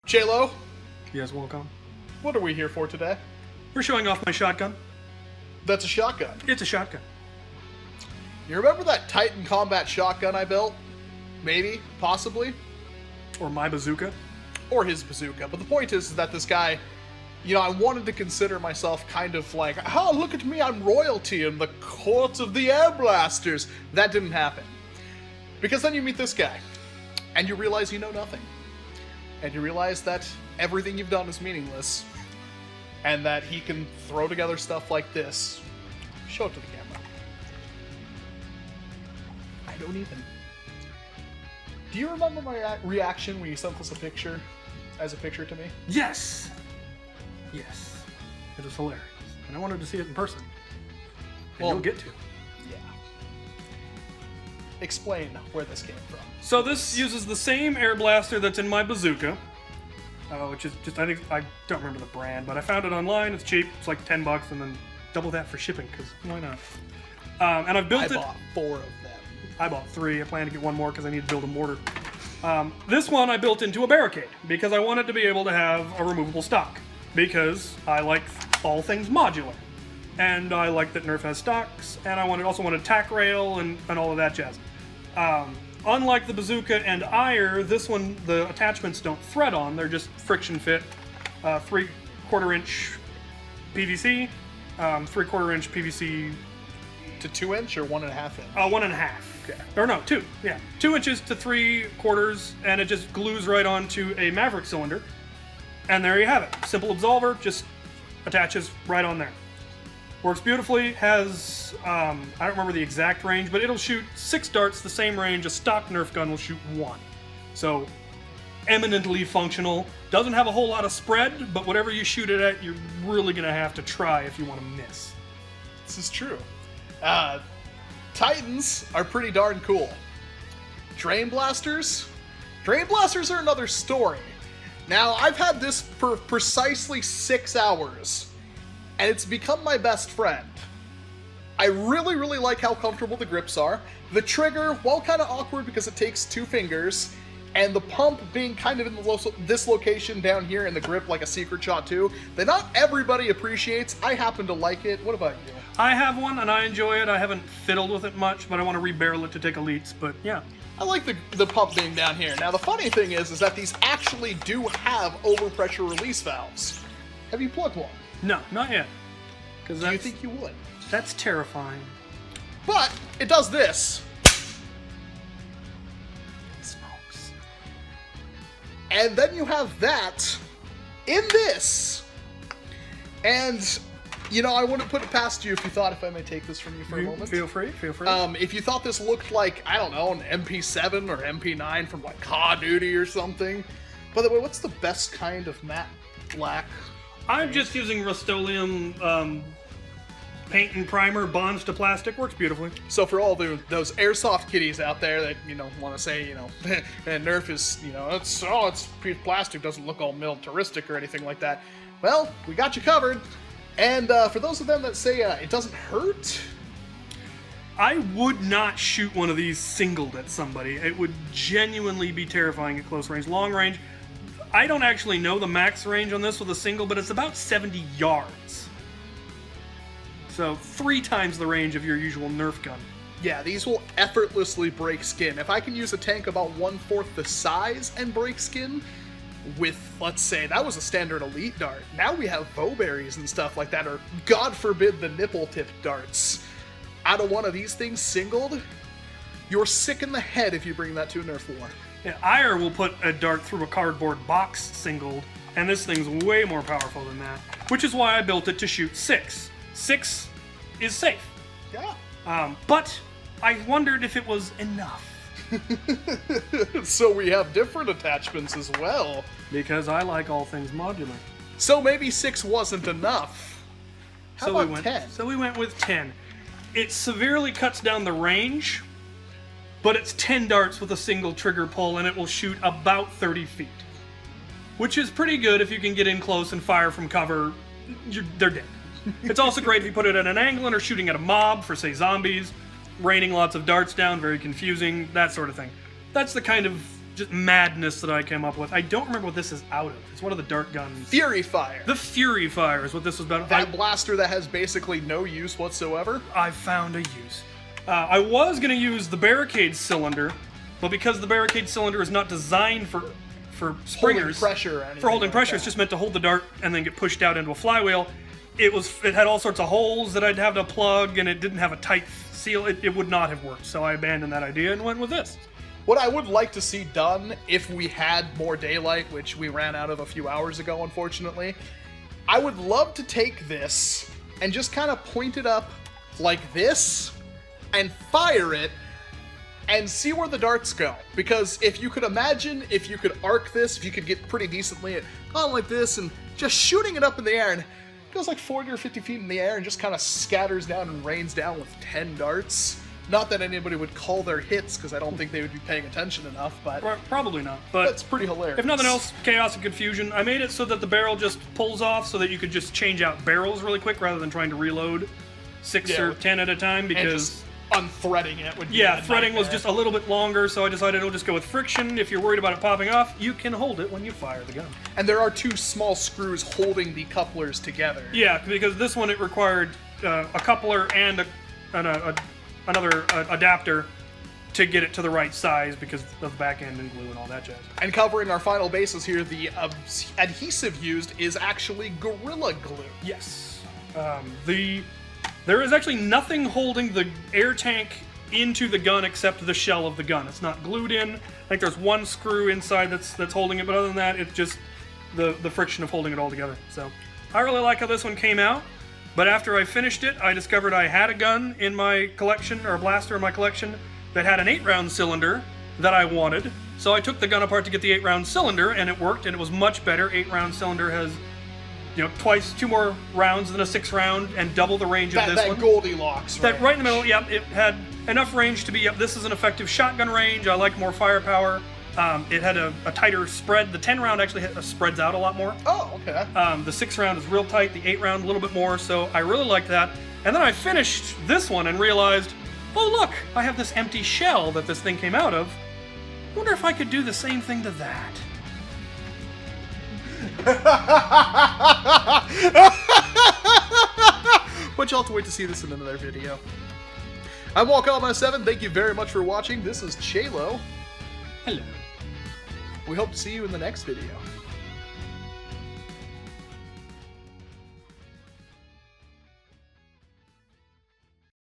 Chaylo, Yes, Walcom. what are we here for today? We're showing off my shotgun. That's a shotgun. It's a shotgun. You remember that Titan combat shotgun I built? Maybe, possibly, Or my bazooka. or his bazooka. But the point is that this guy, I wanted to consider myself kind of like, oh, look at me, I'm royalty in the court of the air blasters. That didn't happen. Because then you meet this guy, and you realize you know nothing. And you realize that everything you've done is meaningless, and that he can throw together stuff like this. Show it to the camera. I don't even. Do you remember my reaction when you sent us a picture, as a picture to me? Yes! Yes. It was hilarious. And I wanted to see it in person. And Well, you'll get to. Yeah. Explain where this came from. So this uses the same air blaster that's in my bazooka. Which is just, I don't remember the brand, but I found it online. It's cheap. It's like $10 and then double that for shipping, because why not? And I've built I it. bought 4 of them. I bought 3. I plan to get 1 more because I need to build a mortar. This one I built into a barricade because I wanted to be able to have a removable stock because I like all things modular. And I like that Nerf has stocks, and I also wanted tack rail and all of that jazz. Unlike the bazooka and ire, this one, the attachments don't thread on, they're just friction fit. 3/4 inch PVC, 3/4 inch PVC. To 2 inch or 1.5 inch? 1.5. Okay. Or no, 2. Yeah. 2 inches to 3/4, and it just glues right onto a Maverick cylinder. And there you have it. Simple absolver, just attaches right on there. Works beautifully, has, I don't remember the exact range, but it'll shoot 6 darts the same range a stock Nerf gun will shoot 1. So, eminently functional. Doesn't have a whole lot of spread, but whatever you shoot it at, you're really going to have to try if you want to miss. This is true. Titans are pretty darn cool. Drain blasters? Drain blasters are another story. Now, I've had this for precisely 6 hours, and it's become my best friend. I really, really like how comfortable the grips are. The trigger, while kind of awkward because it takes 2 fingers, and the pump being kind of in this location down here in the grip like a secret shot too, that not everybody appreciates. I happen to like it. What about you? I have one, and I enjoy it. I haven't fiddled with it much, but I want to rebarrel it to take elites, but yeah. I like the pump being down here. Now, the funny thing is that these actually do have overpressure release valves. Have you plugged one? No, not yet. Do you think you would? That's terrifying. But it does this. Smokes. And then you have that in this. And, I wouldn't put it past you if I may take this from you for a moment. Feel free. If you thought this looked like, I don't know, an MP7 or MP9 from like Call of Duty or something. By the way, what's the best kind of matte black? I'm just using Rust-Oleum paint and primer, bonds to plastic, works beautifully. So for all those airsoft kiddies out there that, want to say, Nerf is, it's plastic, doesn't look all militaristic or anything like that. Well, we got you covered. And for those of them that say it doesn't hurt, I would not shoot one of these singled at somebody. It would genuinely be terrifying at close range. Long range, I don't actually know the max range on this with a single, but it's about 70 yards. So 3 times the range of your usual Nerf gun. yeah, these will effortlessly break skin. If I can use a tank about 1/4 the size and break skin with, let's say, that was a standard elite dart. Now we have bowberries and stuff like that, or God forbid the nipple-tipped darts. Out of one of these things singled, you're sick in the head if you bring that to a Nerf war. Yeah, ire will put a dart through a cardboard box singled, and this thing's way more powerful than that, which is why I built it to shoot 6. 6 is safe. Yeah. But I wondered if it was enough. So we have different attachments as well. Because I like all things modular. So maybe 6 wasn't enough. How about 10? So we went with 10. It severely cuts down the range, but it's 10 darts with a single trigger pull, and it will shoot about 30 feet. Which is pretty good if you can get in close and fire from cover. They're dead. It's also great if you put it at an angle and are shooting at a mob for, say, zombies, raining lots of darts down, very confusing, that sort of thing. That's the kind of just madness that I came up with. I don't remember what this is out of. It's one of the dart guns. Fury Fire. The Fury Fire is what this was about. That blaster that has basically no use whatsoever. I found a use. I was going to use the Barricade cylinder, but because the Barricade cylinder is not designed for springers, pressure, or for holding pressure, it's just meant to hold the dart and then get pushed out into a flywheel. It had all sorts of holes that I'd have to plug, and it didn't have a tight seal. It would not have worked, so I abandoned that idea and went with this. What I would like to see done, if we had more daylight, which we ran out of a few hours ago, unfortunately, I would love to take this and just kind of point it up like this and fire it and see where the darts go. Because if you could imagine, if you could arc this, if you could get pretty decently at going like this and just shooting it up in the air, and it goes like 40 or 50 feet in the air and just kind of scatters down and rains down with 10 darts. Not that anybody would call their hits, because I don't think they would be paying attention enough, but... Probably not, but... That's pretty hilarious. If nothing else, chaos and confusion. I made it so that the barrel just pulls off so that you could just change out barrels really quick rather than trying to reload 6 or 10 at a time, because... unthreading it would be threading was just a little bit longer, so I decided I'll just go with friction. If you're worried about it popping off, you can hold it when you fire the gun. And there are 2 small screws holding the couplers together. Yeah, because this one, it required a coupler and another adapter to get it to the right size because of the back end and glue and all that jazz. And covering our final bases here, the adhesive used is actually Gorilla Glue. Yes. There is actually nothing holding the air tank into the gun except the shell of the gun. It's not glued in. I think there's 1 screw inside that's holding it, but other than that, it's just the friction of holding it all together. So I really like how this one came out. But after I finished it, I discovered I had a gun in my collection, or a blaster in my collection, that had an 8-round cylinder that I wanted. So I took the gun apart to get the 8-round cylinder, and it worked, and it was much better. 8-round cylinder has, 2 more rounds than a 6-round, and double the range of this one. That Goldilocks range. That right in the middle, yep, it had enough range to be, this is an effective shotgun range. I like more firepower. It had a tighter spread. The 10-round actually spreads out a lot more. Oh, okay. The 6-round is real tight. The 8-round a little bit more. So I really liked that. And then I finished this one and realized, oh look, I have this empty shell that this thing came out of. I wonder if I could do the same thing to that. But you'll have to wait to see this in another video. I'm Walcom S7. Thank you very much for watching. This is Chaylo. Hello. We hope to see you in the next video.